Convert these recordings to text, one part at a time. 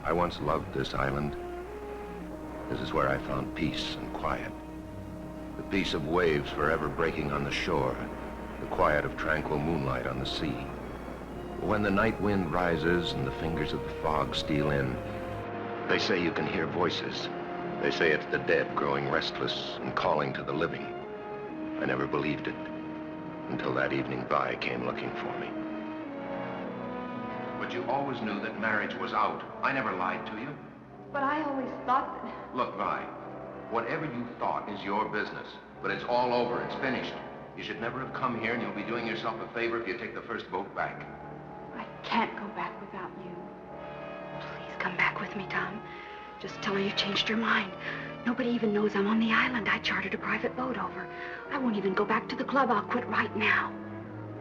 I once loved this island. This is where I found peace and quiet. The peace of waves forever breaking on the shore, the quiet of tranquil moonlight on the sea. But when the night wind rises and the fingers of the fog steal in, they say you can hear voices. They say it's the dead growing restless and calling to the living. I never believed it until that evening Vi came looking for me. But you always knew that marriage was out. I never lied to you. But I always thought that... Look, Vi, whatever you thought is your business. But it's all over. It's finished. You should never have come here, and you'll be doing yourself a favor if you take the first boat back. I can't go back without you. Please come back with me, Tom. Just tell her you changed your mind. Nobody even knows I'm on the island. I chartered a private boat over. I won't even go back to the club. I'll quit right now.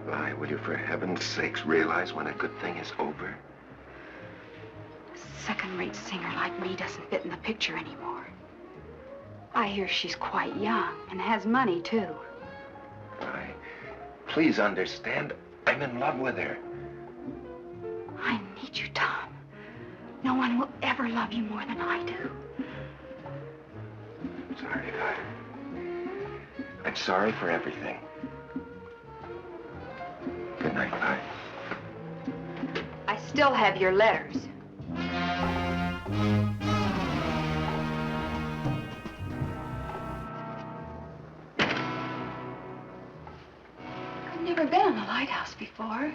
Vi, will you for heaven's sakes realize when a good thing is over? A second-rate singer like me doesn't fit in the picture anymore. I hear she's quite young and has money, too. Vi, please understand, I'm in love with her. I need you, Tom. No one will ever love you more than I do. Sorry, Vi. I'm sorry for everything. Good night, Vi. I still have your letters. I've never been in a lighthouse before.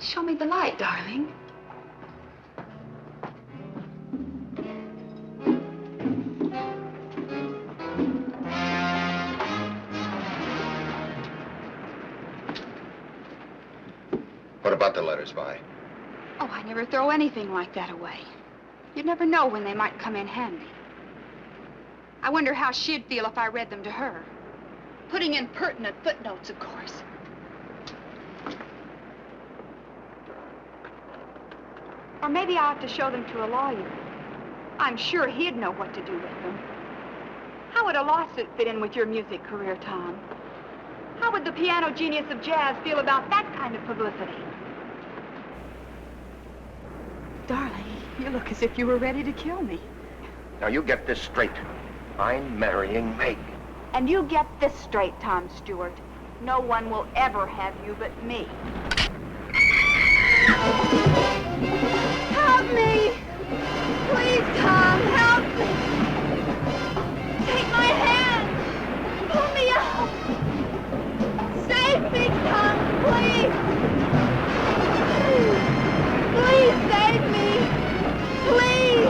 Show me the light, darling. What about the letters, Vi? Oh, I never throw anything like that away. You'd never know when they might come in handy. I wonder how she'd feel if I read them to her. Putting in pertinent footnotes, of course. Or maybe I ought to show them to a lawyer. I'm sure he'd know what to do with them. How would a lawsuit fit in with your music career, Tom? How would the piano genius of jazz feel about that kind of publicity? Darling, you look as if you were ready to kill me. Now, you get this straight. I'm marrying Meg. And you get this straight, Tom Stewart. No one will ever have you but me. Help me! Please, Tom, help me! Take my hand! Pull me out! Save me, Tom, please! Please save me! Please!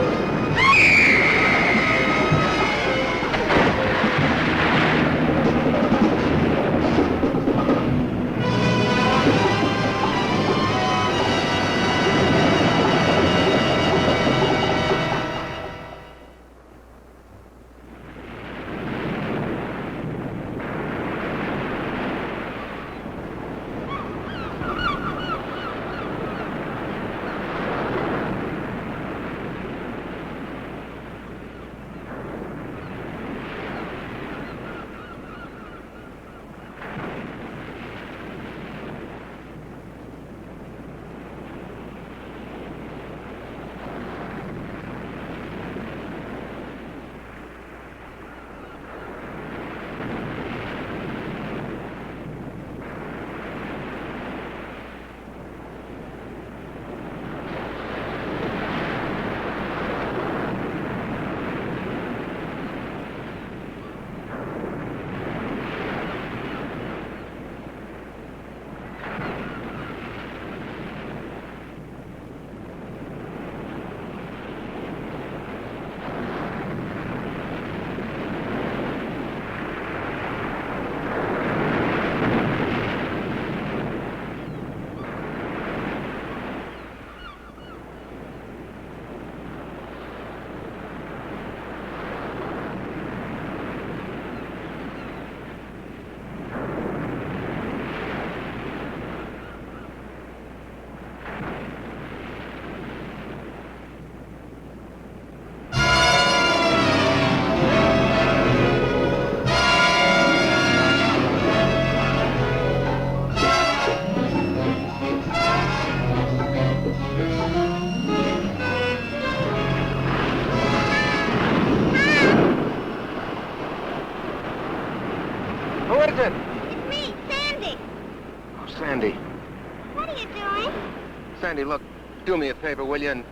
Sandy, look, do me a favor, will you? And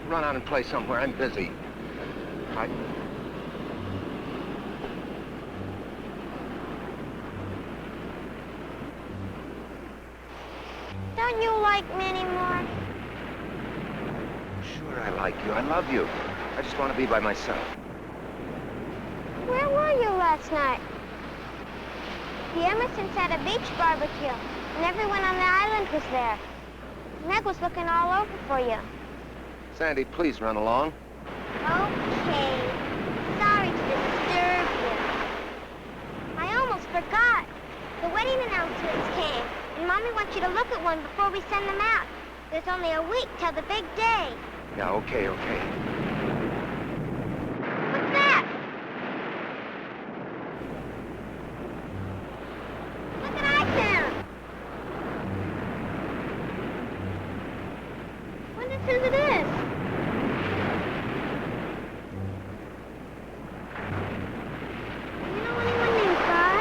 run out and play somewhere. I'm busy. Don't you like me anymore? Sure, I like you. I love you. I just want to be by myself. Where were you last night? The Emersons had a beach barbecue, and everyone on the island was there. Meg was looking all over for you. Sandy, please run along. Okay. Sorry to disturb you. I almost forgot. The wedding announcements came, and Mommy wants you to look at one before we send them out. There's only a week till the big day. Yeah, okay. What's that? Look at iPhone. Wonder whose it is. You know anyone named Guy?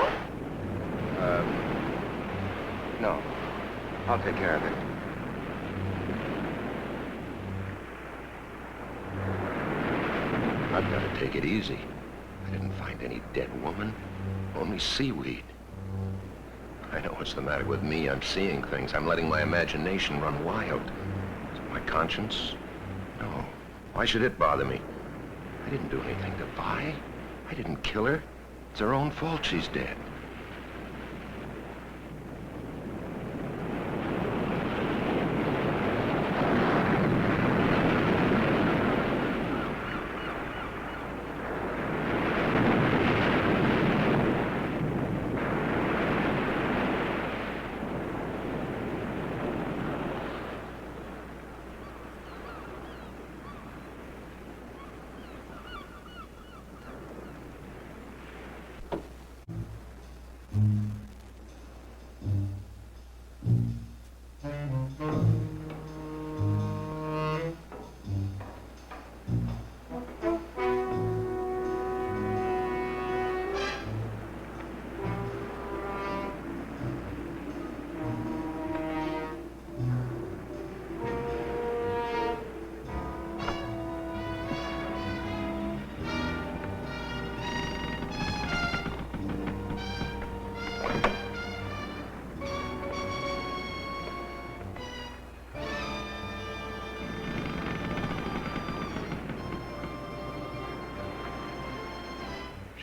No. I'll take care of it. I've got to take it easy. I didn't find any dead woman, only seaweed. I know what's the matter with me. I'm seeing things. I'm letting my imagination run wild. Is it my conscience? No. Why should it bother me? I didn't do anything to Vi. I didn't kill her. It's her own fault she's dead.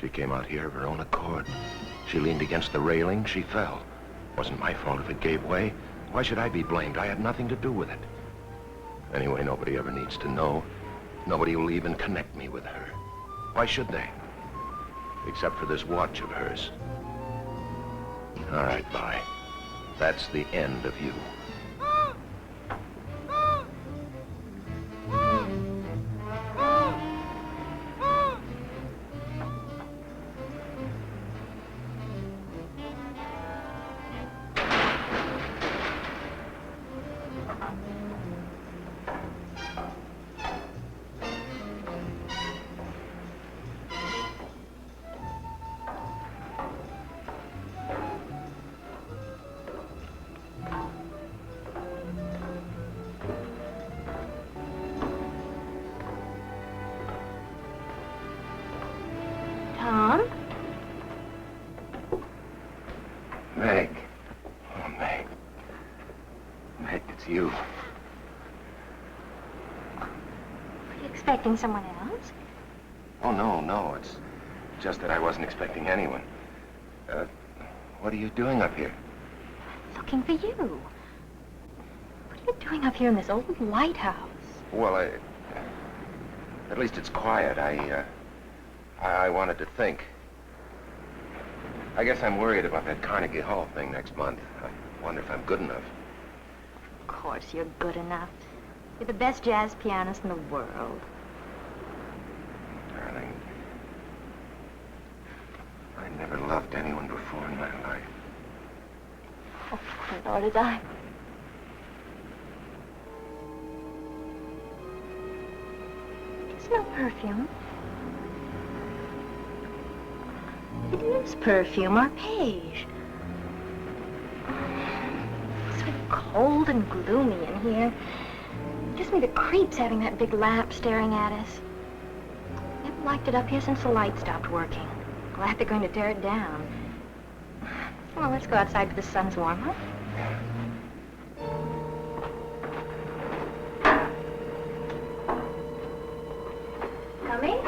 She came out here of her own accord. She leaned against the railing, she fell. Wasn't my fault if it gave way. Why should I be blamed? I had nothing to do with it. Anyway, nobody ever needs to know. Nobody will even connect me with her. Why should they? Except for this watch of hers. All right, bye. That's the end of you. Tom? Meg. Oh, Meg. Meg, it's you. Are you expecting someone else? Oh, no. It's just that I wasn't expecting anyone. What are you doing up here? Looking for you. What are you doing up here in this old lighthouse? Well, at least it's quiet. I wanted to think. I guess I'm worried about that Carnegie Hall thing next month. I wonder if I'm good enough. Of course you're good enough. You're the best jazz pianist in the world. Darling, I never loved anyone before in my life. Oh, nor did I. Do you smell perfume? It is perfume, arpege. Sweet cold and gloomy in here. Gives me the creeps having that big lamp staring at us. Never liked it up here since the light stopped working. Glad they're going to tear it down. Well, let's go outside where the sun's warm, huh? Coming?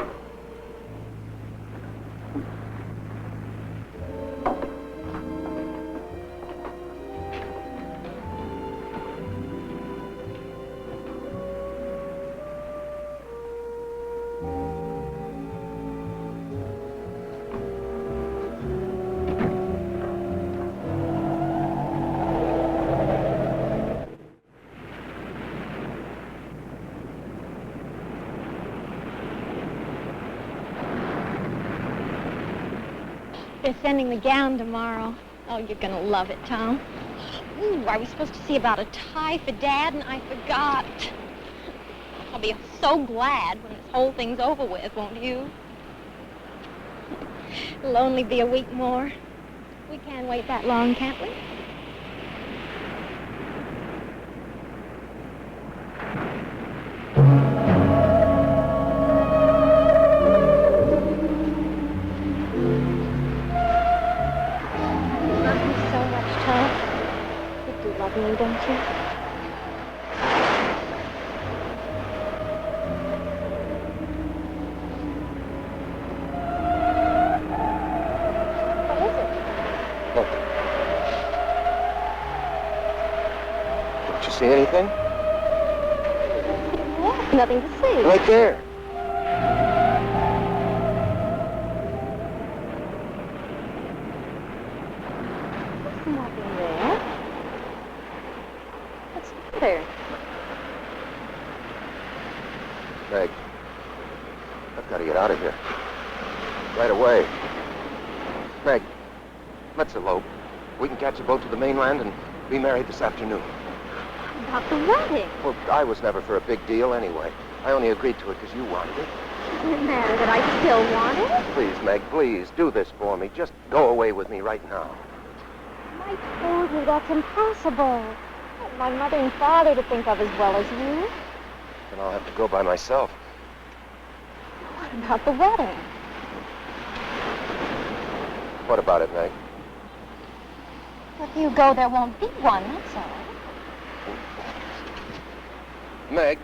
They're sending the gown tomorrow. Oh, you're gonna love it, Tom. Ooh, I was supposed to see about a tie for Dad, and I forgot. I'll be so glad when this whole thing's over with, won't you? It'll only be a week more. We can't wait that long, can't we? Me, don't you? What is it? Look. Don't you see anything? Yeah, nothing to see. Right there. There's nothing there. There. Meg, I've got to get out of here. Right away. Meg, let's elope. We can catch a boat to the mainland and be married this afternoon. About the wedding? Well, I was never for a big deal anyway. I only agreed to it because you wanted it. Doesn't it matter that I still want it? Please, Meg, please, do this for me. Just go away with me right now. I told you that's impossible. My mother and father to think of as well as you. Then I'll have to go by myself. What about the wedding? What about it, Meg? If you go, there won't be one, that's all. Meg.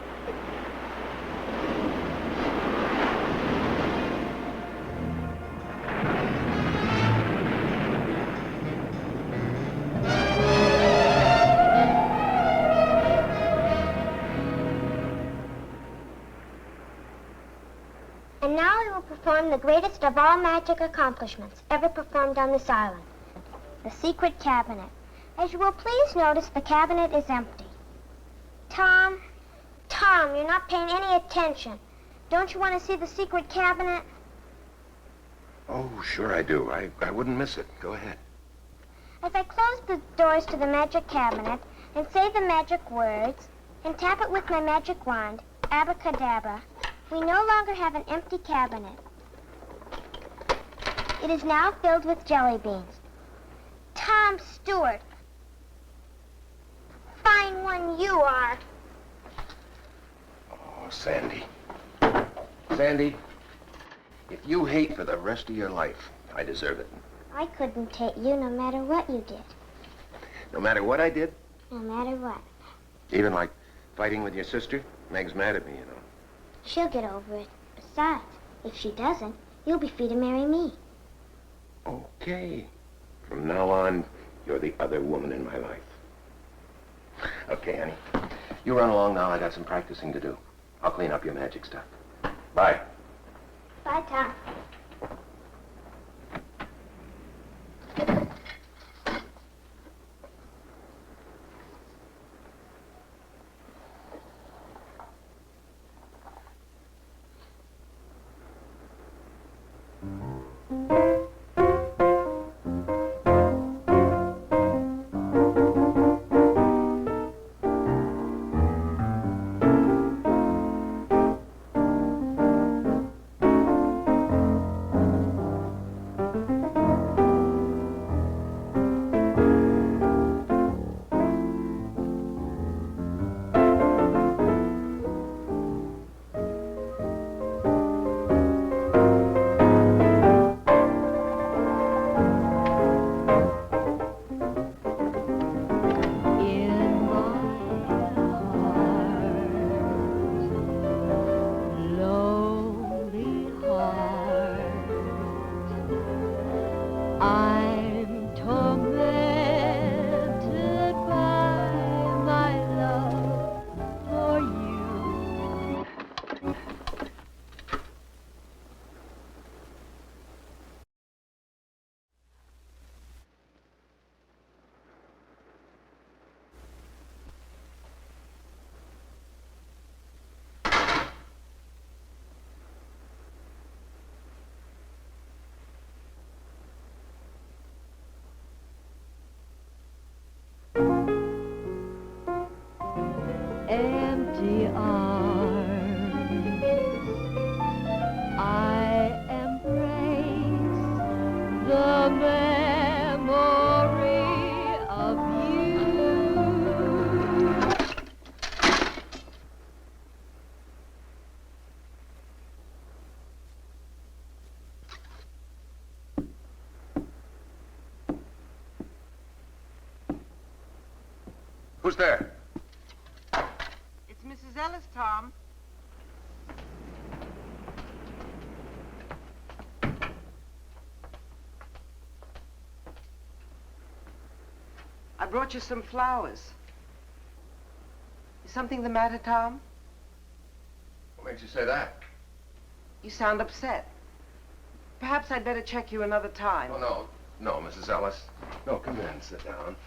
And now we will perform the greatest of all magic accomplishments ever performed on this island. The secret cabinet. As you will please notice, the cabinet is empty. Tom, you're not paying any attention. Don't you want to see the secret cabinet? Oh, sure I do. I wouldn't miss it. Go ahead. As I close the doors to the magic cabinet and say the magic words and tap it with my magic wand, abracadabra, we no longer have an empty cabinet. It is now filled with jelly beans. Tom Stewart. Fine one you are. Oh, Sandy. Sandy, if you hate for the rest of your life, I deserve it. I couldn't hate you no matter what you did. No matter what I did? No matter what. Even like fighting with your sister? Meg's mad at me, you know. She'll get over it. Besides, if she doesn't, you'll be free to marry me. Okay. From now on, you're the other woman in my life. Okay, honey. You run along now. I got some practicing to do. I'll clean up your magic stuff. Bye. Bye, Tom. empty arms. I embrace the memory of you. Who's there? It's Mrs. Ellis, Tom. I brought you some flowers. Is something the matter, Tom? What makes you say that? You sound upset. Perhaps I'd better check you another time. Oh, no, Mrs. Ellis. No, come in, sit down.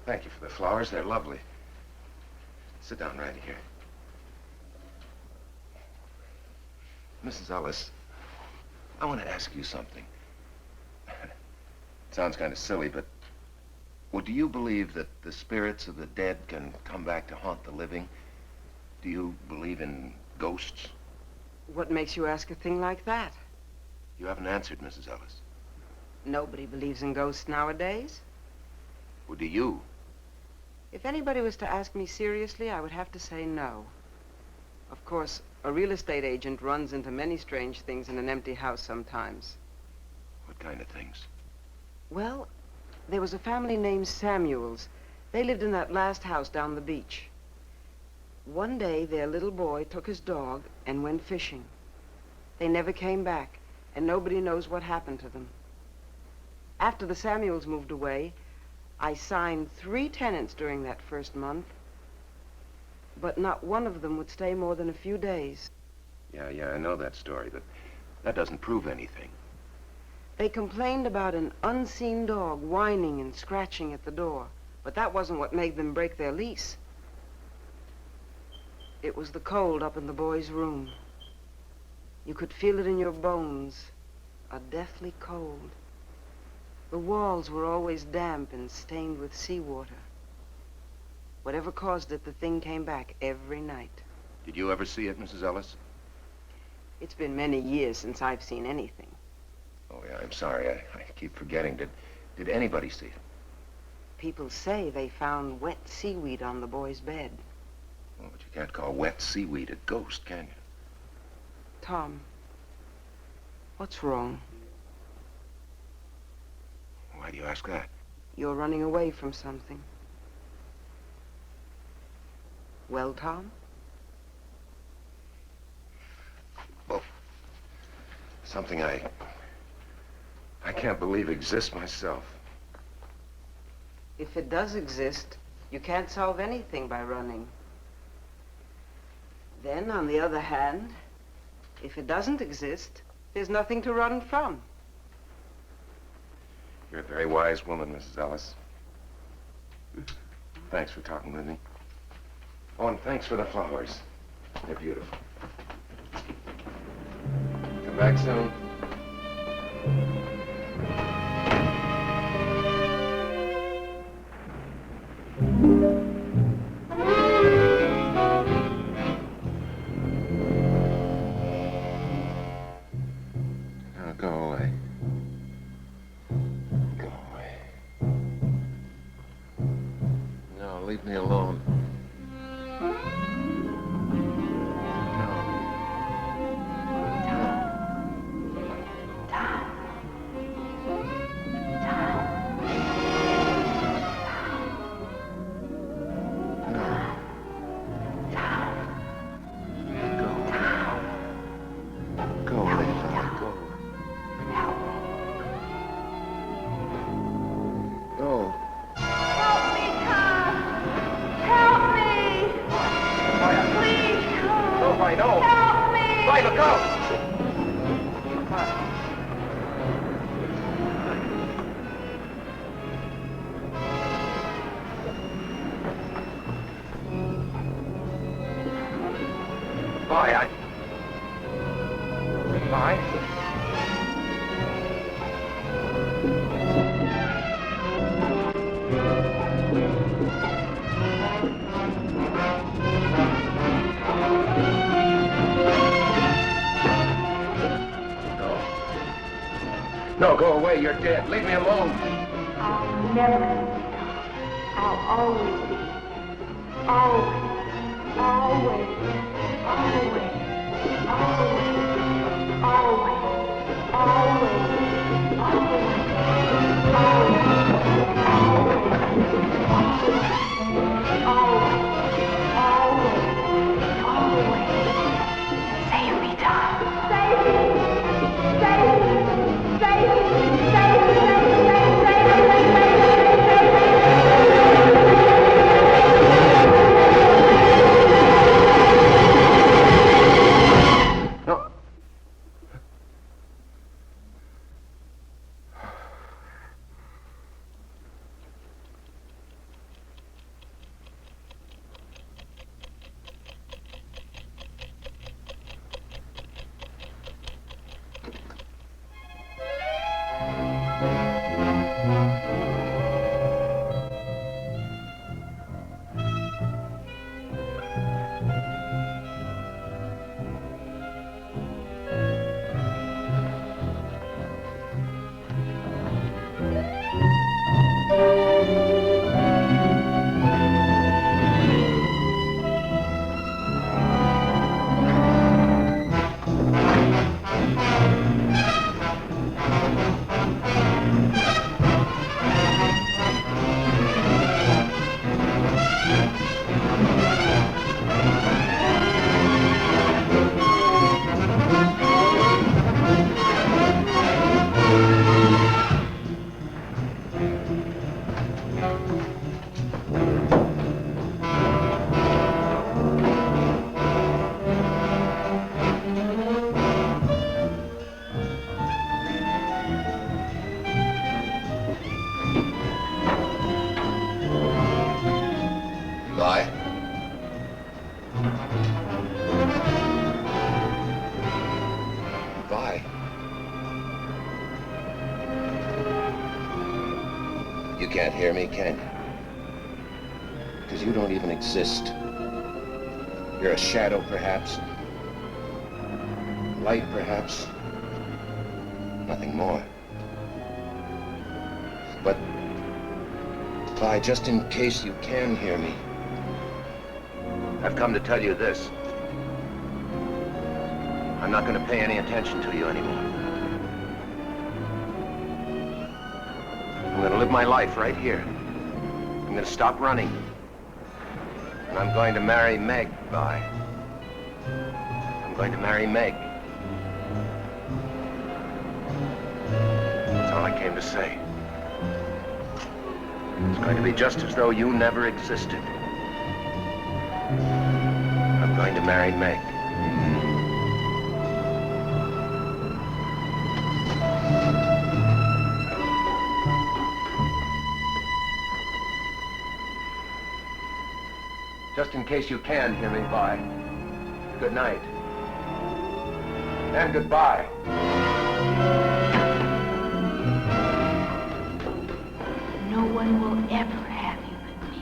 Thank you for the flowers. They're lovely. Sit down right here. Mrs. Ellis, I want to ask you something. It sounds kind of silly, but do you believe that the spirits of the dead can come back to haunt the living? Do you believe in ghosts? What makes you ask a thing like that? You haven't answered, Mrs. Ellis. Nobody believes in ghosts nowadays. Well, do you? If anybody was to ask me seriously, I would have to say no. Of course, a real estate agent runs into many strange things in an empty house sometimes. What kind of things? Well, there was a family named Samuels. They lived in that last house down the beach. One day, their little boy took his dog and went fishing. They never came back, and nobody knows what happened to them. After the Samuels moved away, I signed 3 tenants during that first month, but not one of them would stay more than a few days. Yeah, I know that story, but that doesn't prove anything. They complained about an unseen dog whining and scratching at the door, but that wasn't what made them break their lease. It was the cold up in the boy's room. You could feel it in your bones, a deathly cold. The walls were always damp and stained with seawater. Whatever caused it, the thing came back every night. Did you ever see it, Mrs. Ellis? It's been many years since I've seen anything. Oh, yeah, I'm sorry. I keep forgetting. Did anybody see it? People say they found wet seaweed on the boy's bed. Well, but you can't call wet seaweed a ghost, can you? Tom, what's wrong? Why do you ask that? You're running away from something. Well, Tom? Well, something I can't believe exists myself. If it does exist, you can't solve anything by running. Then, on the other hand, if it doesn't exist, there's nothing to run from. You're a very wise woman, Mrs. Ellis. Thanks for talking with me. Oh, and thanks for the flowers. They're beautiful. Come back soon. Now go away. Go away. No, leave me alone. No, go away. You're dead. Leave me alone. I'll never leave you. I'll always be. Always. Always. Always. Always. Always. Always. Save me, Tom. Save me. Save me. Save me. Save me. No. You can't hear me, can you? Because you don't even exist. You're a shadow, perhaps. Light, perhaps. Nothing more. But, Vi, just in case you can hear me, I've come to tell you this. I'm not going to pay any attention to you anymore. I'm going to live my life right here. I'm going to stop running. And I'm going to marry Meg, Vi. I'm going to marry Meg. That's all I came to say. It's going to be just as though you never existed. I'm going to marry Meg. Just in case you can hear me, Vi. Good night. And goodbye. No one will ever have you but me.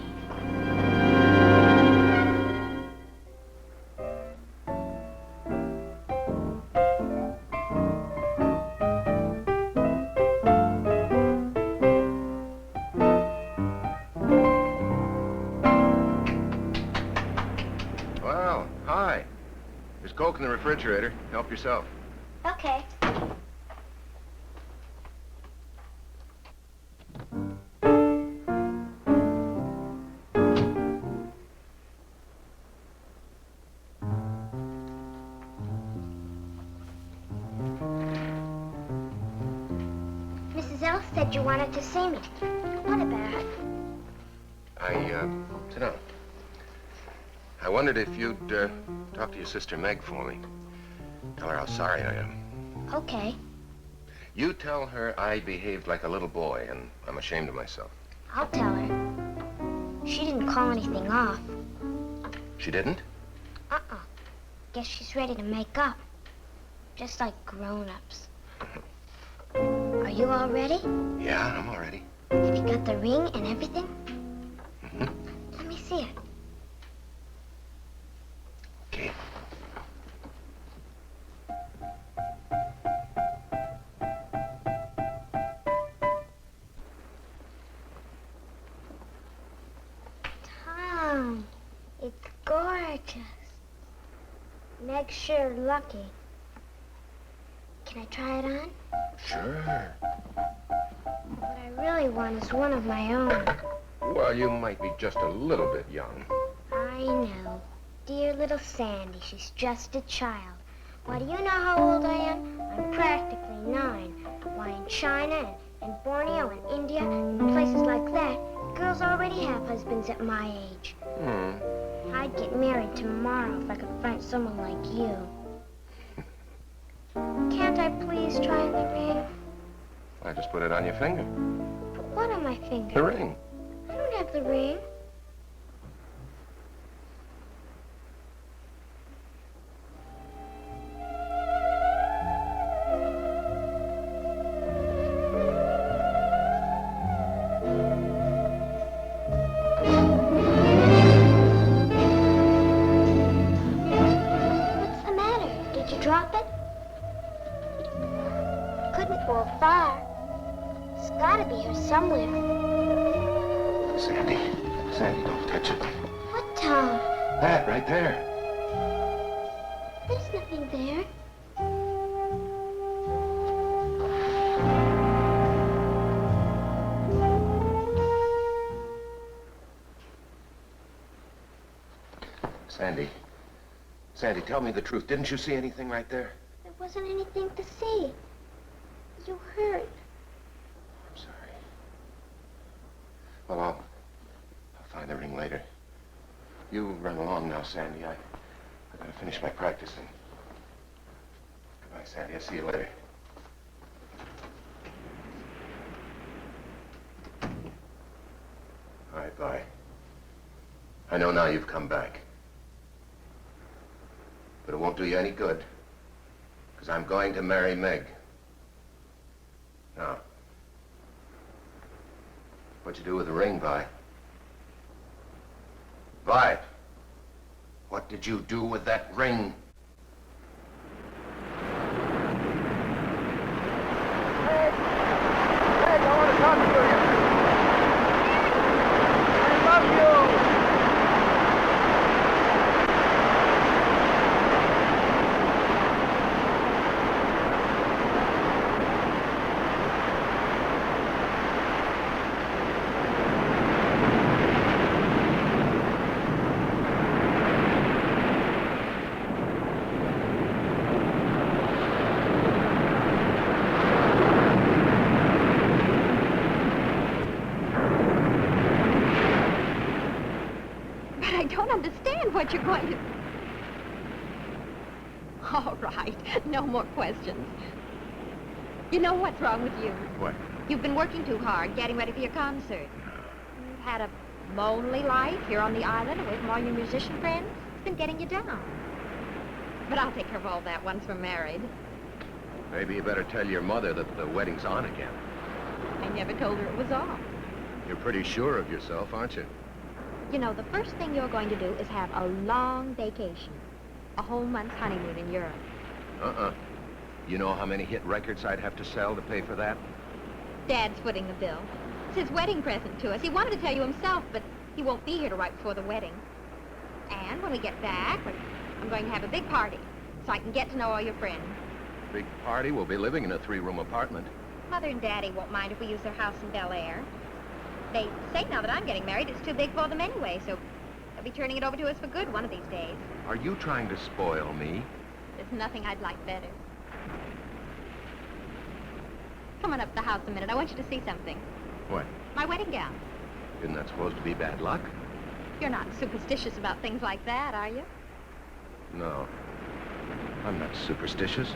Well, hi. There's Coke in the refrigerator. Help yourself. Okay. Mrs. Ellis said you wanted to see me. What about? Sit down. I wondered if you'd, talk to your sister Meg for me. Tell her how sorry I am. Okay. You tell her I behaved like a little boy, and I'm ashamed of myself. I'll tell her. She didn't call anything off. She didn't? Uh-uh. Guess she's ready to make up. Just like grown-ups. Are you all ready? Yeah, I'm all ready. Have you got the ring and everything? Mm-hmm. Let me see it. Okay. gorgeous. Meg's sure lucky. Can I try it on? Sure. What I really want is one of my own. Well, you might be just a little bit young. I know. Dear little Sandy, she's just a child. Why, do you know how old I am? I'm practically 9. Why, in China and Borneo and India and places like that, girls already have husbands at my age. I'd get married tomorrow if I could find someone like you. Can't I please try on the ring? I just put it on your finger. Put what on my finger? The ring. I don't have the ring. What's the matter? Did you drop it? Couldn't fall far. It's gotta be here somewhere. Sandy. Sandy, don't touch it. What, Tom? That right there. There's nothing there. Sandy. Sandy, tell me the truth. Didn't you see anything right there? There wasn't anything to see. You hurt. I'm sorry. Well, I'll find the ring later. You run along now, Sandy. I gotta finish my practicing. Goodbye, Sandy. I'll see you later. All right, bye. I know now you've come back. But it won't do you any good. Because I'm going to marry Meg. Now, what'd you do with the ring, Vi? Vi, what did you do with that ring? Meg, I want to talk to you. I love you. What you're going to... All right, no more questions. You know what's wrong with you? What? You've been working too hard, getting ready for your concert. You've had a lonely life here on the island away from all your musician friends. It's been getting you down. But I'll take care of all that once we're married. Maybe you better tell your mother that the wedding's on again. I never told her it was off. You're pretty sure of yourself, aren't you? You know, the first thing you're going to do is have a long vacation. A whole month's honeymoon in Europe. You know how many hit records I'd have to sell to pay for that? Dad's footing the bill. It's his wedding present to us. He wanted to tell you himself, but he won't be here till right before the wedding. And when we get back, I'm going to have a big party, so I can get to know all your friends. Big party? We'll be living in a 3-room apartment. Mother and Daddy won't mind if we use their house in Bel Air. They say now that I'm getting married, it's too big for them anyway, so they'll be turning it over to us for good one of these days. Are you trying to spoil me? There's nothing I'd like better. Come on up to the house a minute. I want you to see something. What? My wedding gown. Isn't that supposed to be bad luck? You're not superstitious about things like that, are you? No. I'm not superstitious.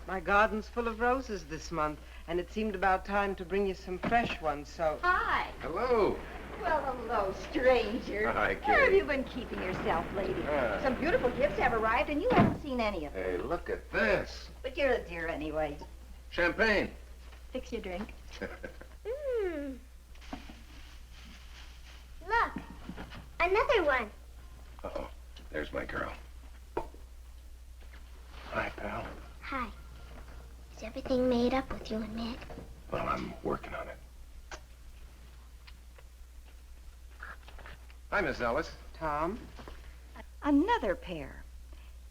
My garden's full of roses this month, and it seemed about time to bring you some fresh ones, so... Hi. Hello. Well, hello, stranger. Hi, Where have Kitty. you been keeping yourself, lady? Some beautiful gifts have arrived, and you haven't seen any of them. Hey, look at this. But you're a dear anyway. Champagne. Fix your drink. Look, another one. Uh-oh. There's my girl. Hi, pal. Hi. Is everything made up with you and Meg? Well, Hi, Miss Ellis. Tom? Another pair.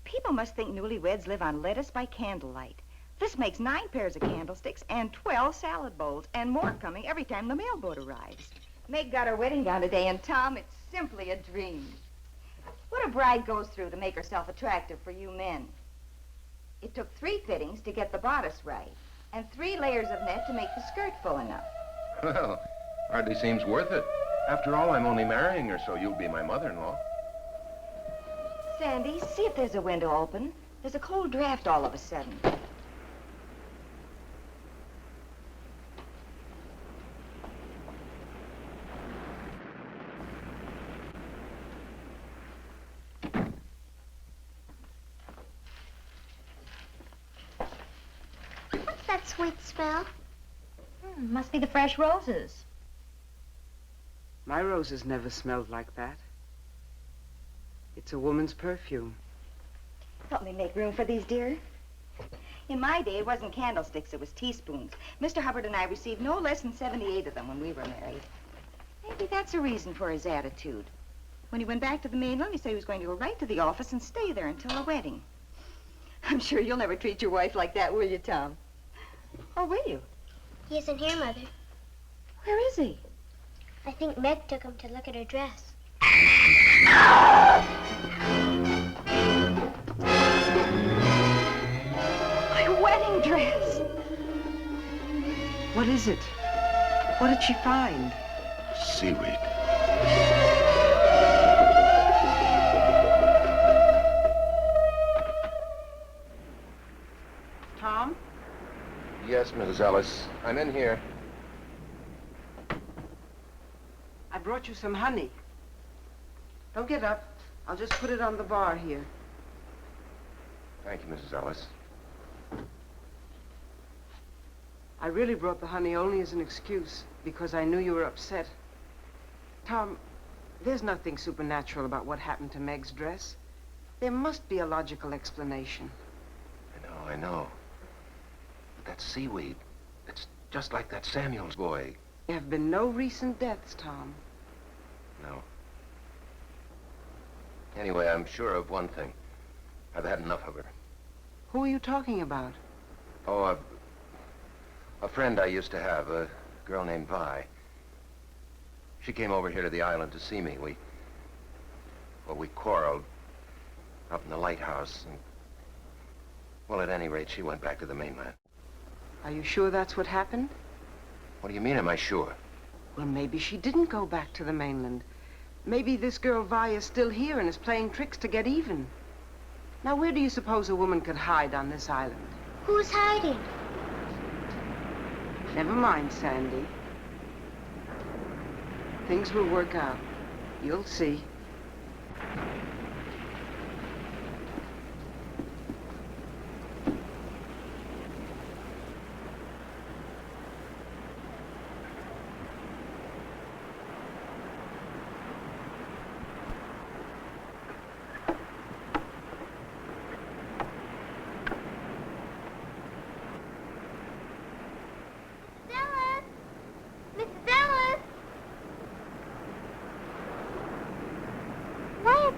People must think newlyweds live on lettuce by candlelight. This makes 9 pairs of candlesticks and 12 salad bowls, and more coming every time the mailboat arrives. Meg got her wedding gown today, and Tom, it's simply a dream. What a bride goes through to make herself attractive for you men. It took 3 fittings to get the bodice right, and 3 layers of net to make the skirt full enough. Well, hardly seems worth it. After all, I'm only marrying her, so you'll be my mother-in-law. Sandy, see if there's a window open. There's a cold draft all of a sudden. What's that sweet smell? Must be the fresh roses. My roses never smelled like that. It's a woman's perfume. Help me make room for these, dear. In my day, it wasn't candlesticks, it was teaspoons. Mr. Hubbard and I received no less than 78 of them when we were married. Maybe that's a reason for his attitude. When he went back to the mainland, he said he was going to go right to the office and stay there until the wedding. I'm sure you'll never treat your wife like that, will you, Tom? Or will you? He isn't here, Mother. Where is he? I think Meg took him to look at her dress. My wedding dress! What is it? What did she find? Seaweed. Tom? Yes, Mrs. Ellis. I'm in here. I brought you some honey. Don't get up. I'll just put it on the bar here. Thank you, Mrs. Ellis. I really brought the honey only as an excuse, because I knew you were upset. Tom, there's nothing supernatural about what happened to Meg's dress. There must be a logical explanation. I know. But that seaweed, it's just like that Samuels boy. There have been no recent deaths, Tom. No. Anyway, I'm sure of one thing. I've had enough of her. Who are you talking about? Oh, a friend I used to have, a girl named Vi. She came over here to the island to see me. We quarreled up in the lighthouse. And, well, at any rate, she went back to the mainland. Are you sure that's what happened? What do you mean, am I sure? Well, maybe she didn't go back to the mainland. Maybe this girl Vi is still here and is playing tricks to get even. Now, where do you suppose a woman could hide on this island? Who's hiding? Never mind, Sandy. Things will work out. You'll see.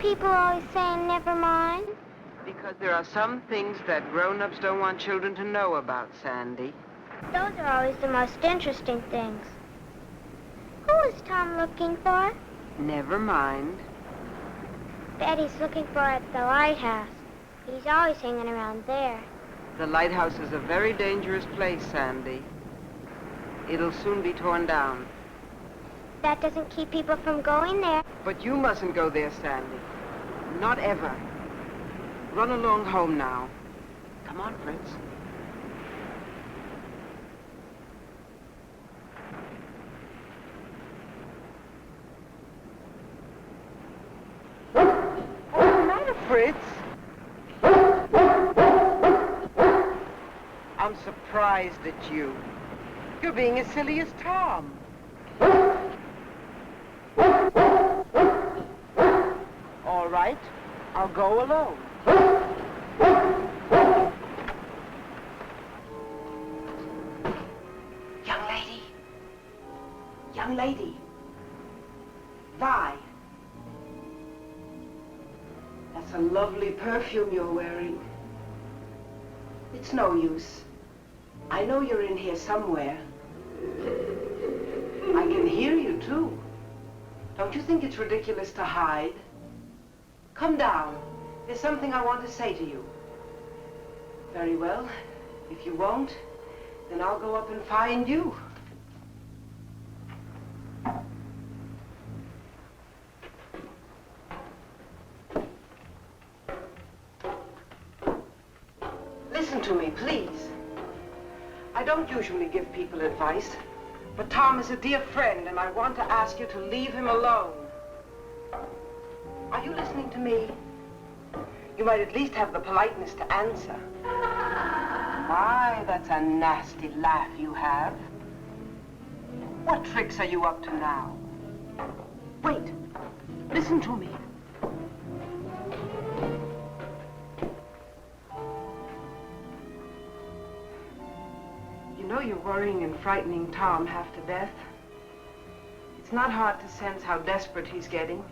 People always saying never mind. Because there are some things that grown-ups don't want children to know about, Sandy. Those are always the most interesting things. Who is Tom looking for? Never mind. Daddy's looking for at the lighthouse. He's always hanging around there. The lighthouse is a very dangerous place, Sandy. It'll soon be torn down. That doesn't keep people from going there. But you mustn't go there, Sandy. Not ever. Run along home now. Come on, Fritz. What's the matter, Fritz? I'm surprised at you. You're being as silly as Tom. All right, I'll go alone. Young lady. Young lady. Vi. That's a lovely perfume you're wearing. It's no use. I know you're in here somewhere. I can hear you, too. Don't you think it's ridiculous to hide? Come down. There's something I want to say to you. Very well. If you won't, then I'll go up and find you. Listen to me, please. I don't usually give people advice, but Tom is a dear friend, and I want to ask you to leave him alone. Are you listening to me? You might at least have the politeness to answer. My, that's a nasty laugh you have. What tricks are you up to now? Wait, listen to me. You know you're worrying and frightening Tom half to death. It's not hard to sense how desperate he's getting.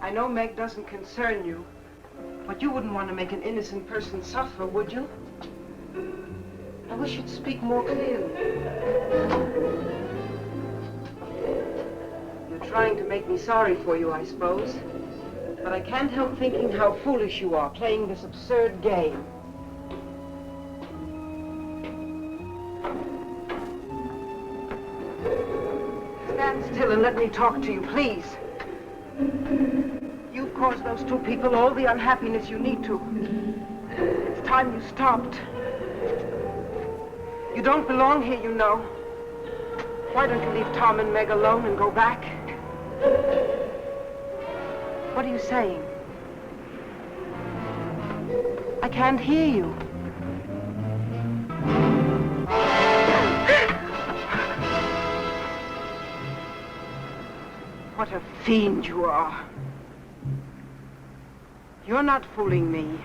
I know Meg doesn't concern you, but you wouldn't want to make an innocent person suffer, would you? I wish you'd speak more clearly. You're trying to make me sorry for you, I suppose. But I can't help thinking how foolish you are playing this absurd game. Stand still and let me talk to you, please. You've caused those two people all the unhappiness you need to. It's time you stopped. You don't belong here, you know. Why don't you leave Tom and Meg alone and go back? What are you saying? I can't hear you. What a fiend you are. You're not fooling me.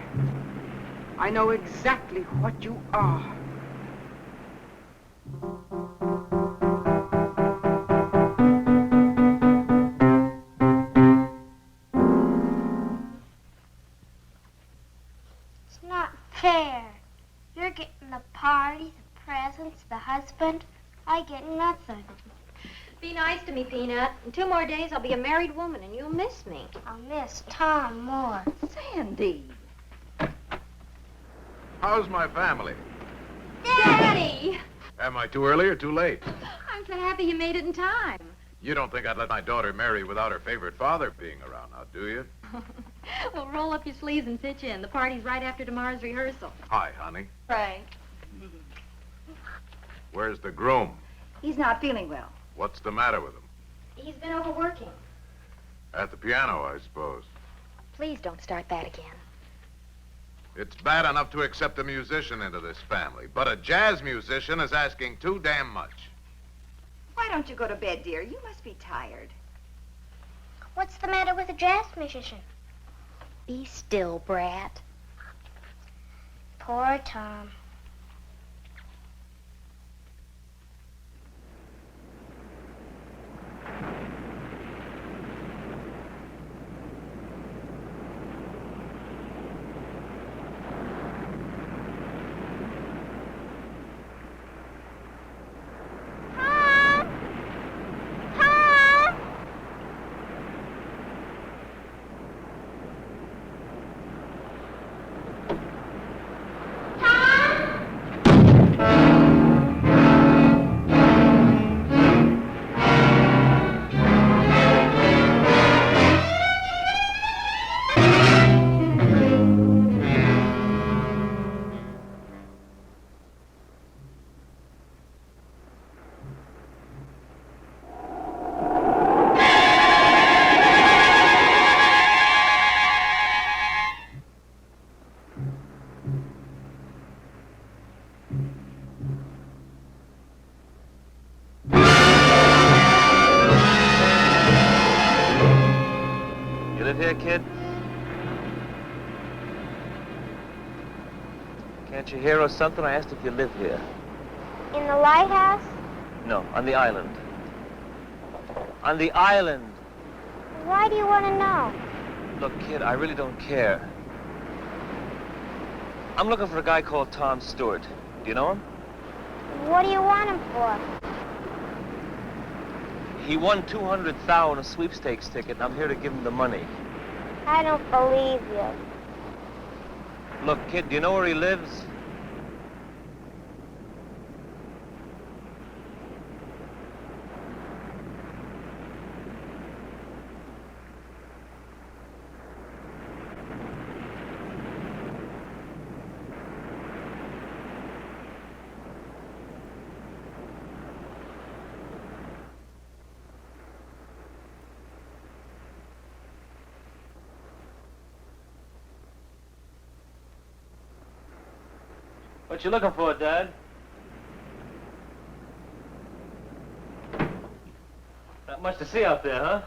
I know exactly what you are. It's not fair. You're getting the party, the presents, the husband. I get nothing. Be nice to me, Peanut. In 2 more days, I'll be a married woman, and you'll miss me. I'll miss Tom more. Sandy. How's my family? Daddy! Am I too early or too late? I'm so happy you made it in time. You don't think I'd let my daughter marry without her favorite father being around now, do you? Well, roll up your sleeves and pitch in. The party's right after tomorrow's rehearsal. Hi, honey. Frank. Where's the groom? He's not feeling well. What's the matter with him? He's been overworking. At the piano, I suppose. Please don't start that again. It's bad enough to accept a musician into this family, but a jazz musician is asking too damn much. Why don't you go to bed, dear? You must be tired. What's the matter with a jazz musician? Be still, brat. Poor Tom. Here, kid? Can't you hear or something? I asked if you live here. In the lighthouse? No, on the island. On the island. Why do you want to know? Look, kid, I really don't care. I'm looking for a guy called Tom Stewart. Do you know him? What do you want him for? He won $200,000 on a sweepstakes ticket, and I'm here to give him the money. I don't believe you. Look, kid, do you know where he lives? What you looking for, Dad? Not much to see out there, huh?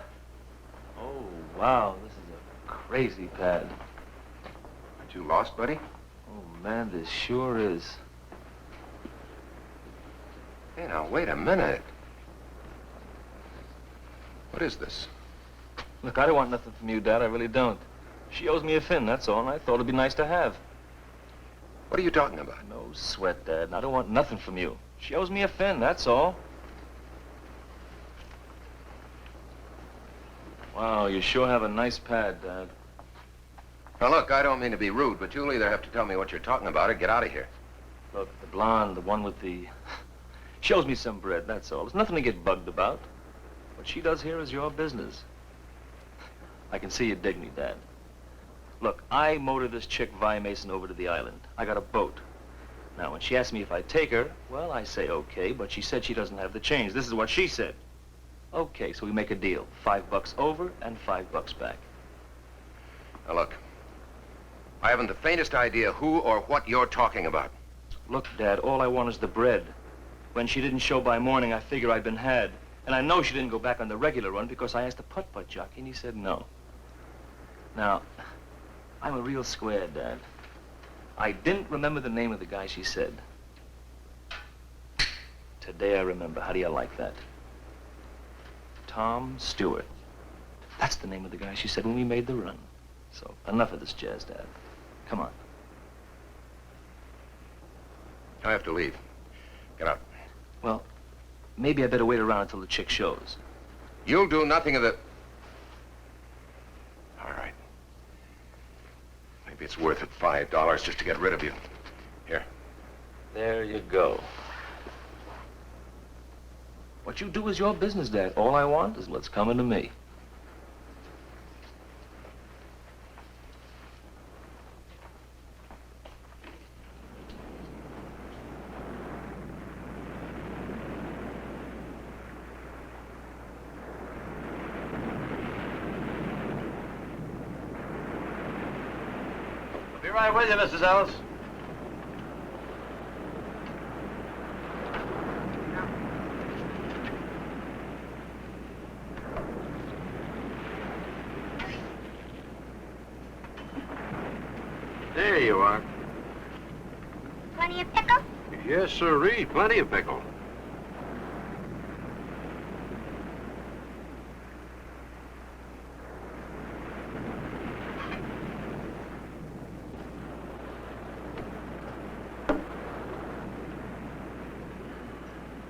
Oh, wow, this is a crazy pad. Aren't you lost, buddy? Oh, man, this sure is. Hey, now, wait a minute. What is this? Look, I don't want nothing from you, Dad, I really don't. She owes me a fin, that's all, and I thought it'd be nice to have. What are you talking about? No sweat, Dad, and I don't want nothing from you. She owes me a fin, that's all. Wow, you sure have a nice pad, Dad. Now, look, I don't mean to be rude, but you'll either have to tell me what you're talking about or get out of here. Look, the blonde, the one with the... She owes me some bread, that's all. There's nothing to get bugged about. What she does here is your business. I can see you dig me, Dad. Look, I motored this chick, Vi Mason, over to the island. I got a boat. Now, when she asked me if I'd take her, well, I say okay, but she said she doesn't have the change. This is what she said. Okay, so we make a deal. $5 over and $5 back. Now, look, I haven't the faintest idea who or what you're talking about. Look, Dad, all I want is the bread. When she didn't show by morning, I figure I'd been had. And I know she didn't go back on the regular run because I asked the putt-putt jockey, and he said no. Now, I'm a real square, Dad. I didn't remember the name of the guy she said. Today I remember. How do you like that? Tom Stewart. That's the name of the guy she said when we made the run. So, enough of this jazz, Dad. Come on. I have to leave. Get out. Well, maybe I better wait around until the chick shows. You'll do nothing of the... All right. Maybe it's worth it, $5 just to get rid of you. Here. There you go. What you do is your business, Dad. All I want is what's coming to me. Be right with you, Mrs. Ellis. There you are. Plenty of pickle? Yes, sirree. Plenty of pickle.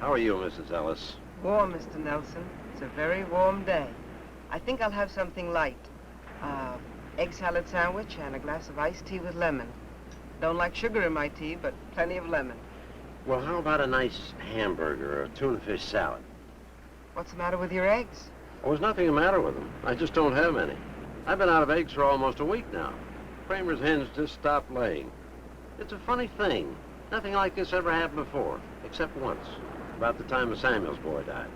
How are you, Mrs. Ellis? Warm, Mr. Nelson. It's a very warm day. I think I'll have something light. Egg salad sandwich and a glass of iced tea with lemon. Don't like sugar in my tea, but plenty of lemon. Well, how about a nice hamburger or a tuna fish salad? What's the matter with your eggs? Oh, there's nothing the matter with them. I just don't have any. I've been out of eggs for almost a week now. Kramer's hens just stopped laying. It's a funny thing. Nothing like this ever happened before, except once, about the time of Samuel's boy died.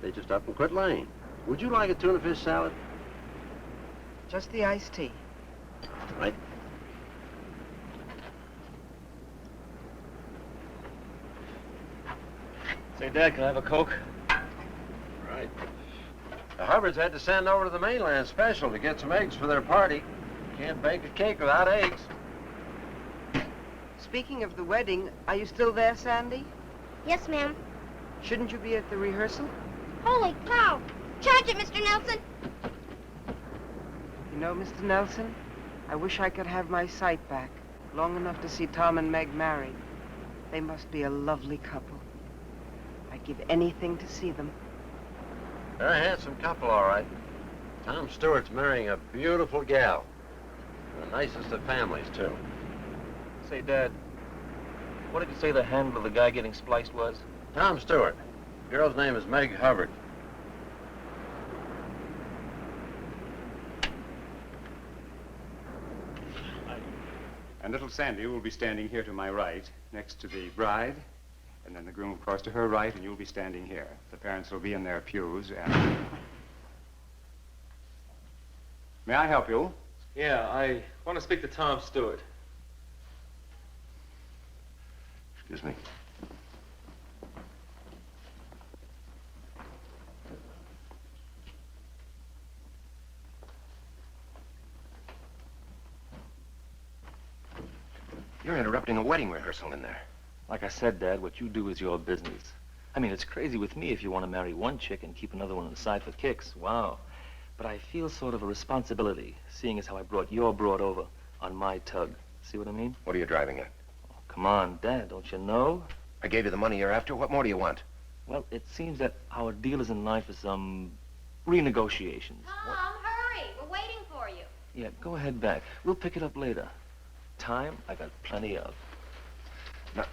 They just up and quit laying. Would you like a tuna fish salad? Just the iced tea. Right. Say, Dad, can I have a Coke? Right. The Hubbards had to send over to the mainland special to get some eggs for their party. Can't bake a cake without eggs. Speaking of the wedding, are you still there, Sandy? Yes, ma'am. Shouldn't you be at the rehearsal? Holy cow! Charge it, Mr. Nelson! You know, Mr. Nelson, I wish I could have my sight back, long enough to see Tom and Meg married. They must be a lovely couple. I'd give anything to see them. They're a handsome couple, all right. Tom Stewart's marrying a beautiful gal. The nicest of families, too. Say, Dad, what did you say the handle of the guy getting spliced was? Tom Stewart. The girl's name is Meg Hubbard. And little Sandy will be standing here to my right, next to the bride, and then the groom will cross to her right, and you'll be standing here. The parents will be in their pews, and... May I help you? Yeah, I want to speak to Tom Stewart. Excuse me. You're interrupting a wedding rehearsal in there. Like I said, Dad, what you do is your business. I mean, it's crazy with me if you want to marry one chick and keep another one on the side for kicks. Wow. But I feel sort of a responsibility, seeing as how I brought your broad over on my tug. See what I mean? What are you driving at? Oh, come on, Dad, don't you know? I gave you the money you're after. What more do you want? Well, it seems that our deal is in line for some renegotiations. Tom, hurry. We're waiting for you. Yeah, go ahead back. We'll pick it up later. Time, I got plenty of. No.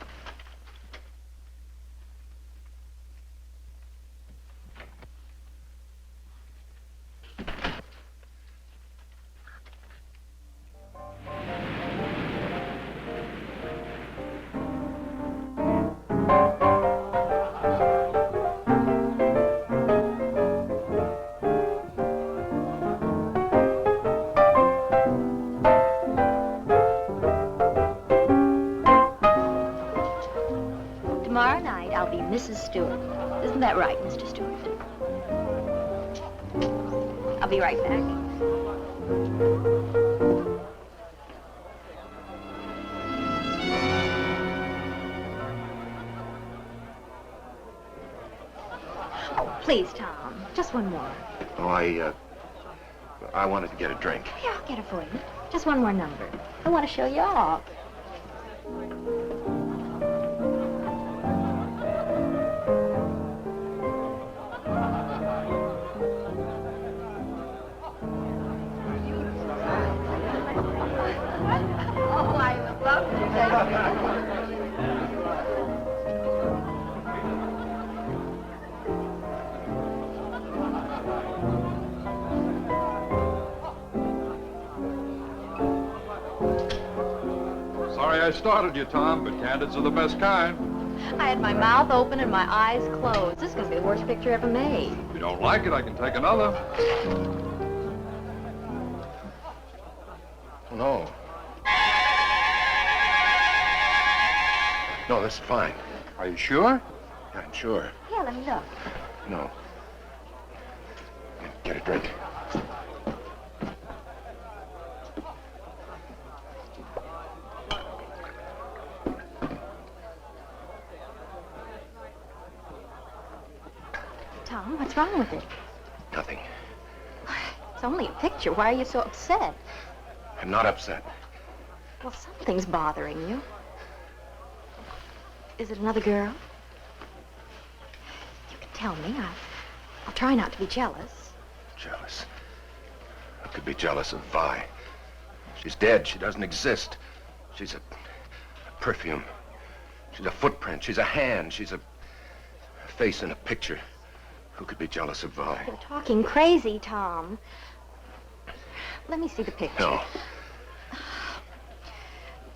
Tomorrow night, I'll be Mrs. Stewart. Isn't that right, Mr. Stewart? I'll be right back. Oh, please, Tom. Just one more. Oh, I wanted to get a drink. Yeah, I'll get it for you. Just one more number. I want to show you off. Sorry I started you, Tom, but candids are the best kind. I had my mouth open and my eyes closed. This is going to be the worst picture ever made. If you don't like it, I can take another. No. No, this is fine. Are you sure? Yeah, I'm sure. Here, let me look. No. Get a drink. Tom, what's wrong with it? Nothing. It's only a picture. Why are you so upset? I'm not upset. Well, something's bothering you. Is it another girl? You can tell me. I'll try not to be jealous. Jealous? I could be jealous of Vi. She's dead. She doesn't exist. She's a perfume. She's a footprint. She's a hand. She's a face in a picture. Who could be jealous of Vi? You're talking crazy, Tom. Let me see the picture. No.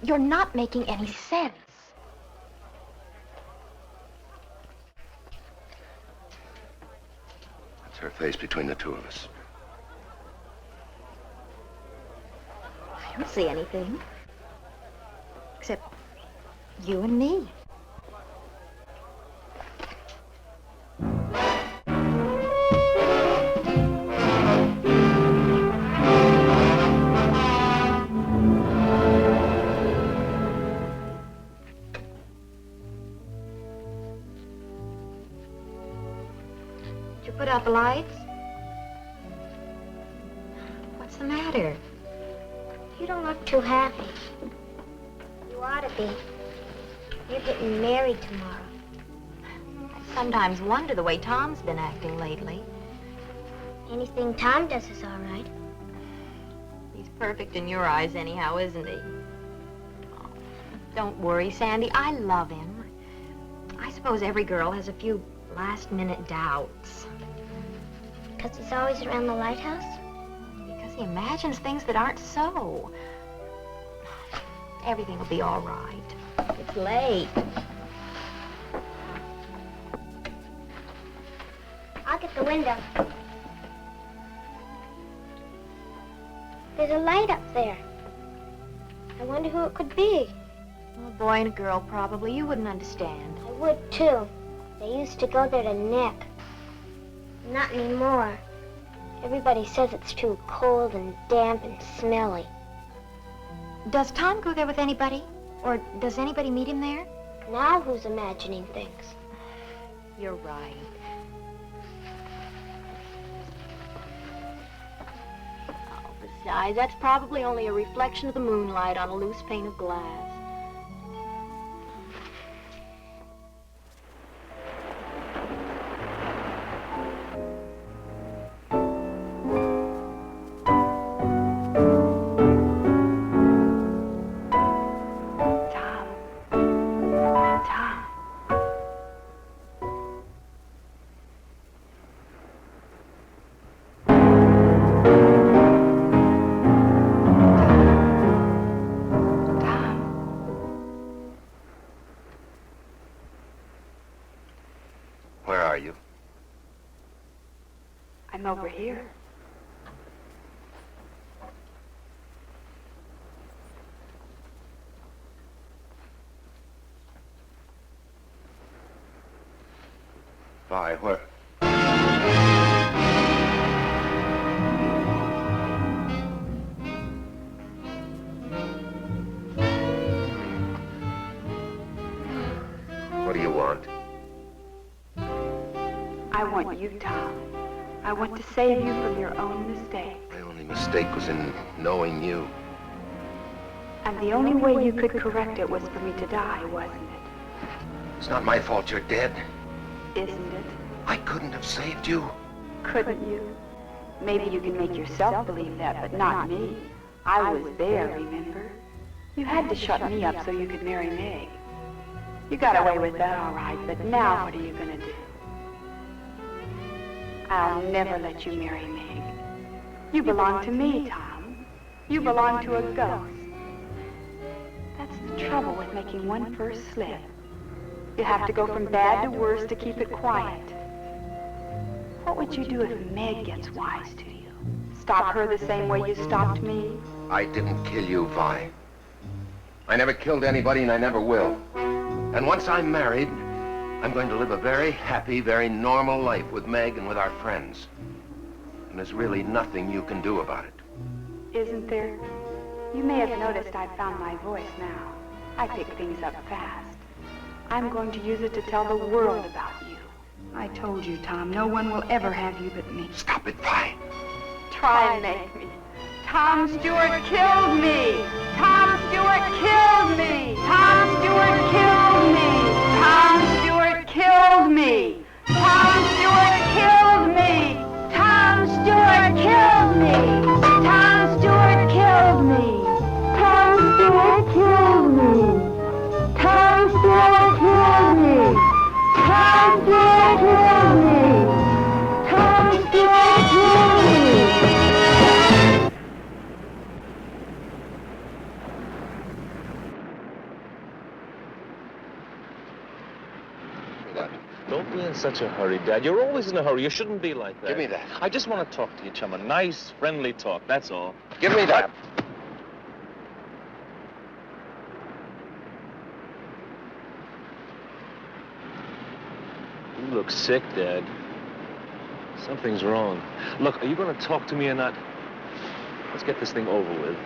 You're not making any sense. That's her face between the two of us. I don't see anything. Except you and me. Did you put out the lights? What's the matter? You don't look too happy. You ought to be. You're getting married tomorrow. I sometimes wonder the way Tom's been acting lately. Anything Tom does is all right. He's perfect in your eyes anyhow, isn't he? Oh, don't worry, Sandy. I love him. I suppose every girl has a few last-minute doubts. Because he's always around the lighthouse? Because he imagines things that aren't so. Everything will be all right. It's late. I'll get the window. There's a light up there. I wonder who it could be. A boy and a girl, probably. You wouldn't understand. I would, too. They used to go there to nip. Not anymore. Everybody says it's too cold and damp and smelly. Does Tom go there with anybody? Or does anybody meet him there? Now who's imagining things? You're right. Oh, besides, that's probably only a reflection of the moonlight on a loose pane of glass. I'm over here. Vi, where? What do you want? I want you, Tom. I want to save you from your own mistake. My only mistake was in knowing you. And the only way you could correct it was for me to die, wasn't it? It's not my fault you're dead. Isn't it? I couldn't have saved you. Couldn't you? Maybe you can make yourself believe that, but not me. I was there, remember? You had to shut me up so you could marry Meg. You got away with that all right, but now what are you gonna do? I'll never let you marry Meg. You belong to me, Tom. You belong to a ghost. That's the trouble with making one first slip. You have to go from bad to worse to keep it quiet. What would you do if Meg gets wise to you? Stop her the same way you stopped me? I didn't kill you, Vi. I never killed anybody and I never will. And once I'm married, I'm going to live a very happy, very normal life with Meg and with our friends. And there's really nothing you can do about it. Isn't there? You may have noticed I've found my voice now. I pick things up fast. I'm going to use it to tell the world about you. I told you, Tom, no one will ever have you but me. Stop it, Vi. Try and make me. Tom Stewart killed me! Tom Stewart killed me! Tom Stewart killed me! Tom Stewart killed me! Tom Stewart killed me! Tom Stewart killed me! Tom Stewart killed me! Tom Stewart killed me! Tom Stewart killed me! Tom Stewart killed me! Tom Stewart killed me! Don't be in such a hurry, Dad. You're always in a hurry. You shouldn't be like that. Give me that. I just want to talk to you, chum. A nice, friendly talk, that's all. Give me that. You look sick, Dad. Something's wrong. Look, are you going to talk to me or not? Let's get this thing over with.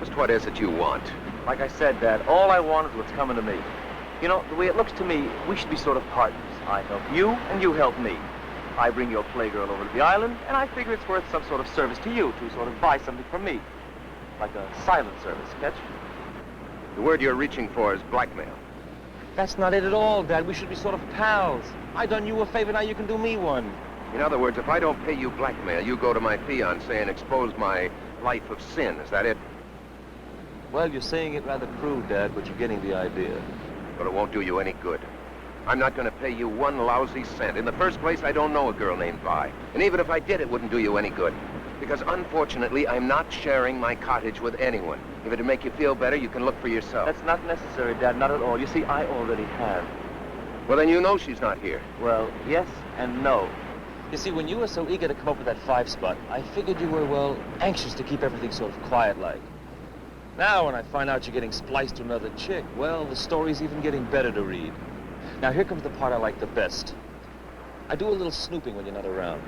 Just what is it you want? Like I said, Dad, all I want is what's coming to me. You know, the way it looks to me, we should be sort of partners. I help you, and you help me. I bring your playgirl over to the island, and I figure it's worth some sort of service to you to sort of buy something from me. Like a silent service, catch? The word you're reaching for is blackmail. That's not it at all, Dad. We should be sort of pals. I done you a favor, now you can do me one. In other words, if I don't pay you blackmail, you go to my fiancée and expose my life of sin. Is that it? Well, you're saying it rather crude, Dad, but you're getting the idea. But it won't do you any good. I'm not going to pay you one lousy cent. In the first place, I don't know a girl named Vi. And even if I did, it wouldn't do you any good. Because unfortunately, I'm not sharing my cottage with anyone. If it'd make you feel better, you can look for yourself. That's not necessary, Dad, not at all. You see, I already have. Well, then you know she's not here. Well, yes and no. You see, when you were so eager to come up with that 5 spot, I figured you were, well, anxious to keep everything sort of quiet-like. Now, when I find out you're getting spliced to another chick, well, the story's even getting better to read. Now, here comes the part I like the best. I do a little snooping when you're not around.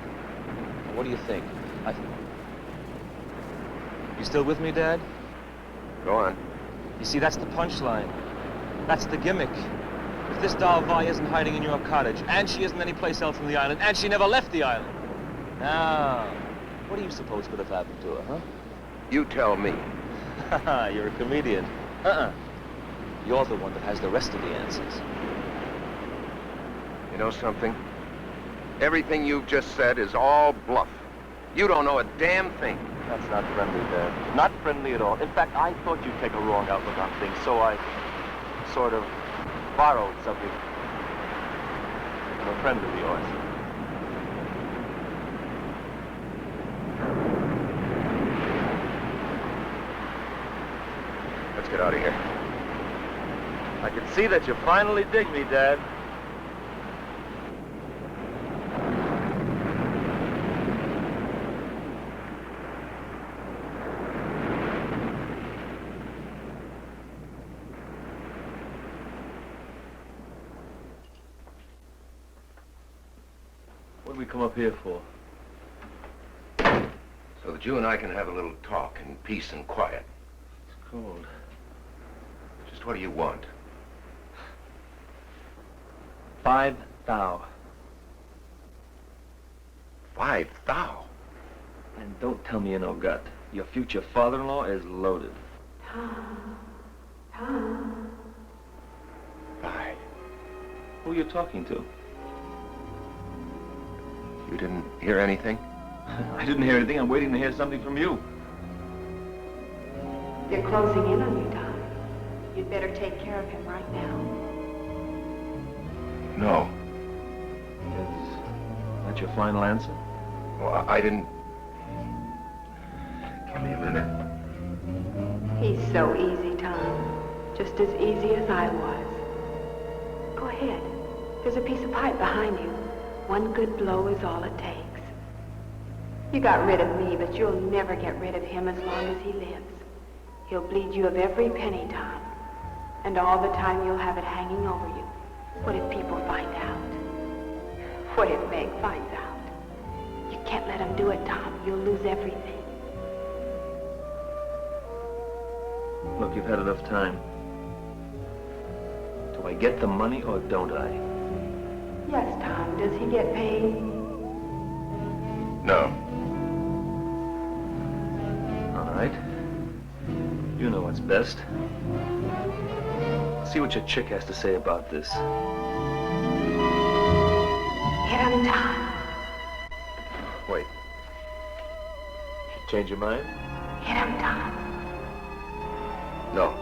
Now, what do you think? You still with me, Dad? Go on. You see, that's the punchline. That's the gimmick. If this doll Vi isn't hiding in your cottage, and she isn't anyplace else on the island, and she never left the island, now, what do you suppose could have happened to her, huh? You tell me. You're a comedian. You're the one that has the rest of the answers. You know something? Everything you've just said is all bluff. You don't know a damn thing. That's not friendly, Dad. Not friendly at all. In fact, I thought you'd take a wrong outlook on things, so I sort of borrowed something from a friend of yours. Let's get out of here. I can see that you finally dig me, Dad. What did we come up here for? So that you and I can have a little talk in peace and quiet. It's cold. Just what do you want? 5 thou. 5 thou? And don't tell me you no gut. Your future father-in-law is loaded. Tom. Vi. Who are you talking to? You didn't hear anything? I didn't hear anything. I'm waiting to hear something from you. They're closing in on you, Tom. You'd better take care of him right now. No. Is that your final answer? Well, I didn't... Give me a minute. He's so easy, Tom. Just as easy as I was. Go ahead. There's a piece of pipe behind you. One good blow is all it takes. You got rid of me, but you'll never get rid of him as long as he lives. He'll bleed you of every penny, Tom. And all the time you'll have it hanging over you. What if people find out? What if Meg finds out? You can't let him do it, Tom. You'll lose everything. Look, you've had enough time. Do I get the money or don't I? Yes, Tom. Does he get paid? No. All right. You know what's best. See what your chick has to say about this. Hit him, Tom. Wait. Change your mind? Hit him, Tom. No.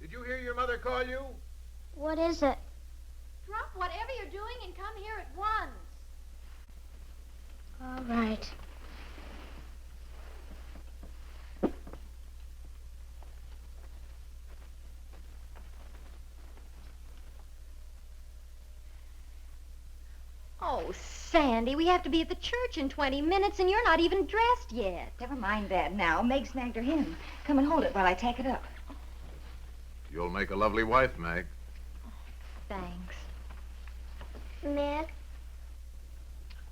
Did you hear your mother call you? What is it? Drop whatever you're doing and come here at once. All right. Oh, Sandy, we have to be at the church in 20 minutes, and you're not even dressed yet. Never mind that now. Meg snagged her hymn. Come and hold it while I tack it up. You'll make a lovely wife, Meg. Thanks. Meg,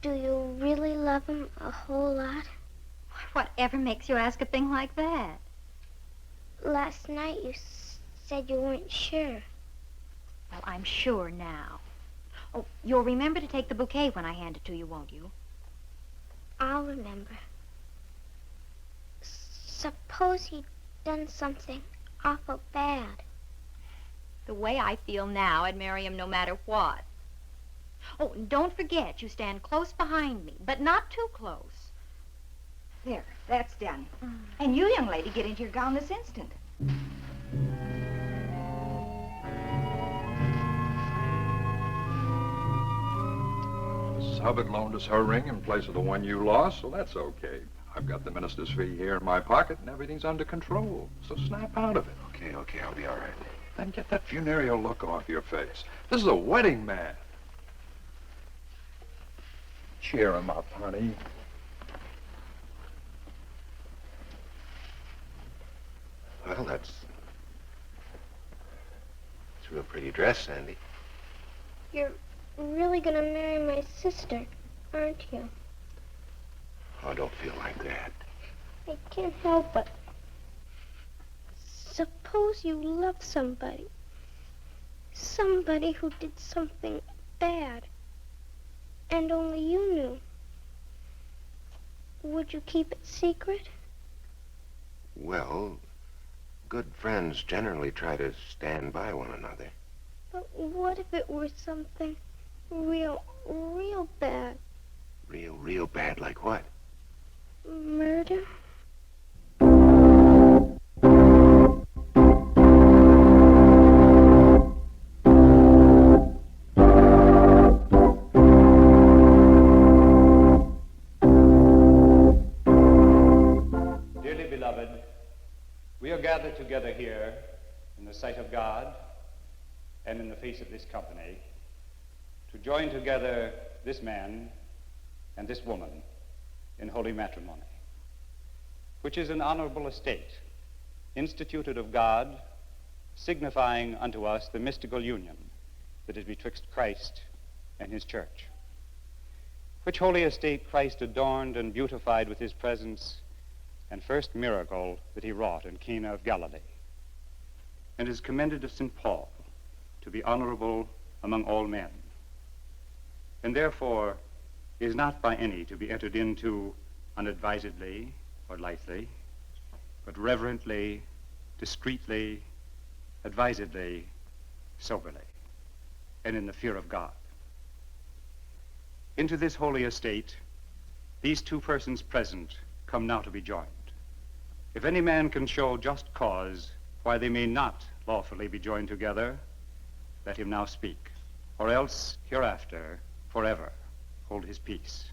do you really love him a whole lot? Whatever makes you ask a thing like that? Last night you said you weren't sure. Well, I'm sure now. Oh, you'll remember to take the bouquet when I hand it to you, won't you? I'll remember. Suppose he'd done something awful bad. The way I feel now, I'd marry him no matter what. Oh, and don't forget, you stand close behind me, but not too close. There, that's done. And you, young lady, get into your gown this instant. Mrs. Hubbard loaned us her ring in place of the one you lost, so that's okay. I've got the minister's fee here in my pocket, and everything's under control. So snap out of it. Okay, I'll be all right. Then get that funereal look off your face. This is a wedding man. Cheer him up, honey. Well, that's a real pretty dress, Sandy. You're really gonna marry my sister, aren't you? Oh, don't feel like that. I can't help it. Suppose you love somebody. Somebody who did something bad. And only you knew. Would you keep it secret? Well, good friends generally try to stand by one another. But what if it were something real bad? Real bad, like what? Murder? Dearly beloved, we are gathered together here in the sight of God and in the face of this company to join together this man and this woman in holy matrimony, which is an honorable estate instituted of God, signifying unto us the mystical union that is betwixt Christ and his church, which holy estate Christ adorned and beautified with his presence and first miracle that he wrought in Cana of Galilee, and is commended of St. Paul to be honorable among all men, and therefore is not by any to be entered into unadvisedly or lightly, but reverently, discreetly, advisedly, soberly, and in the fear of God. Into this holy estate, these two persons present come now to be joined. If any man can show just cause why they may not lawfully be joined together, let him now speak, or else hereafter, forever, hold his peace.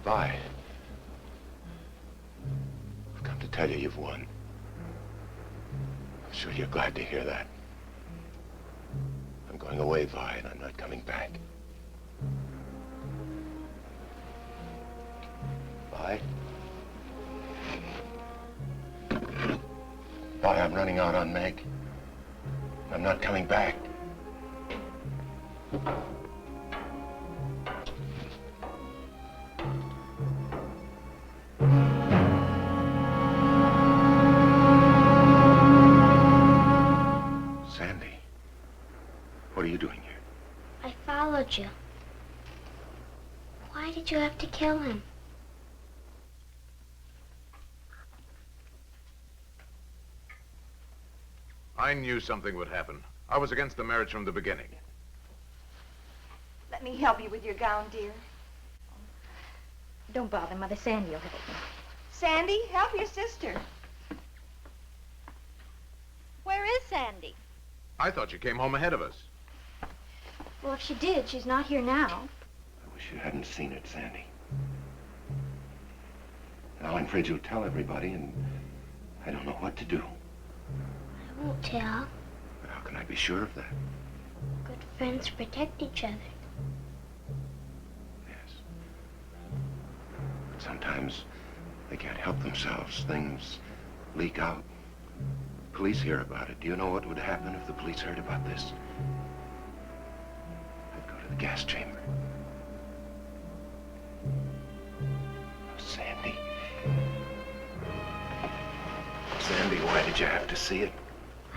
Vi. I've come to tell you you've won. I'm sure you're glad to hear that. I'm going away, Vi, and I'm not coming back. Vi? Vi, I'm running out on Meg. I'm not coming back. Sandy, what are you doing here? I followed you. Why did you have to kill him? I knew something would happen. I was against the marriage from the beginning. Let me help you with your gown, dear. Don't bother, Mother. Sandy will help me. Sandy, help your sister. Where is Sandy? I thought you came home ahead of us. Well, if she did, she's not here now. I wish you hadn't seen it, Sandy. Now I'm afraid you'll tell everybody, and I don't know what to do. I won't tell. How can I be sure of that? Good friends protect each other. Yes. But sometimes they can't help themselves. Things leak out. Police hear about it. Do you know what would happen if the police heard about this? I'd go to the gas chamber. Oh, Sandy. Sandy, why did you have to see it?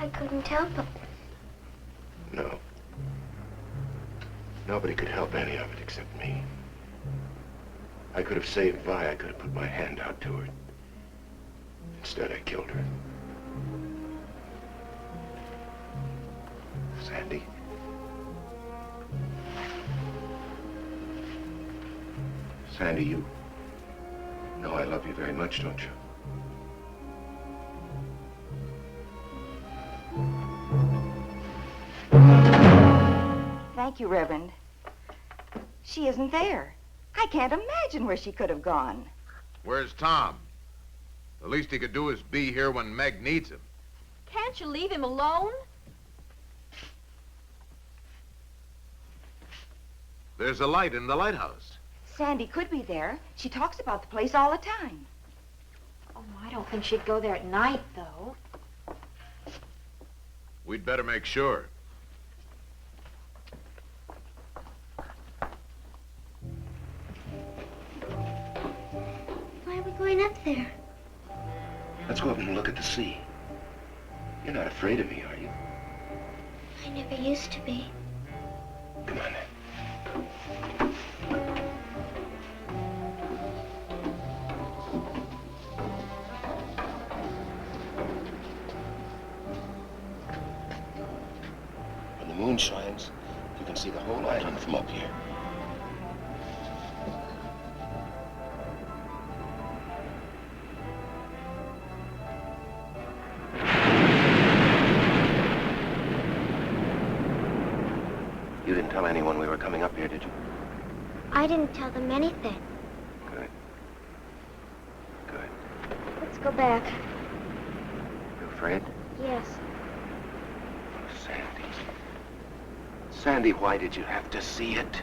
I couldn't help it. No. Nobody could help any of it except me. I could have saved Vi. I could have put my hand out to her. Instead, I killed her. Sandy. Sandy, you know I love you very much, don't you? Thank you, Reverend. She isn't there. I can't imagine where she could have gone. Where's Tom? The least he could do is be here when Meg needs him. Can't you leave him alone? There's a light in the lighthouse. Sandy could be there. She talks about the place all the time. Oh, I don't think she'd go there at night, though. We'd better make sure. Why are we going up there? Let's go up and look at the sea. You're not afraid of me, are you? I never used to be. Come on, then. When the moon shines, you can see the whole island from up here. You didn't tell anyone we were coming up here, did you? I didn't tell them anything. Good. Good. Let's go back. You afraid? Yes. Sandy. Sandy, why did you have to see it?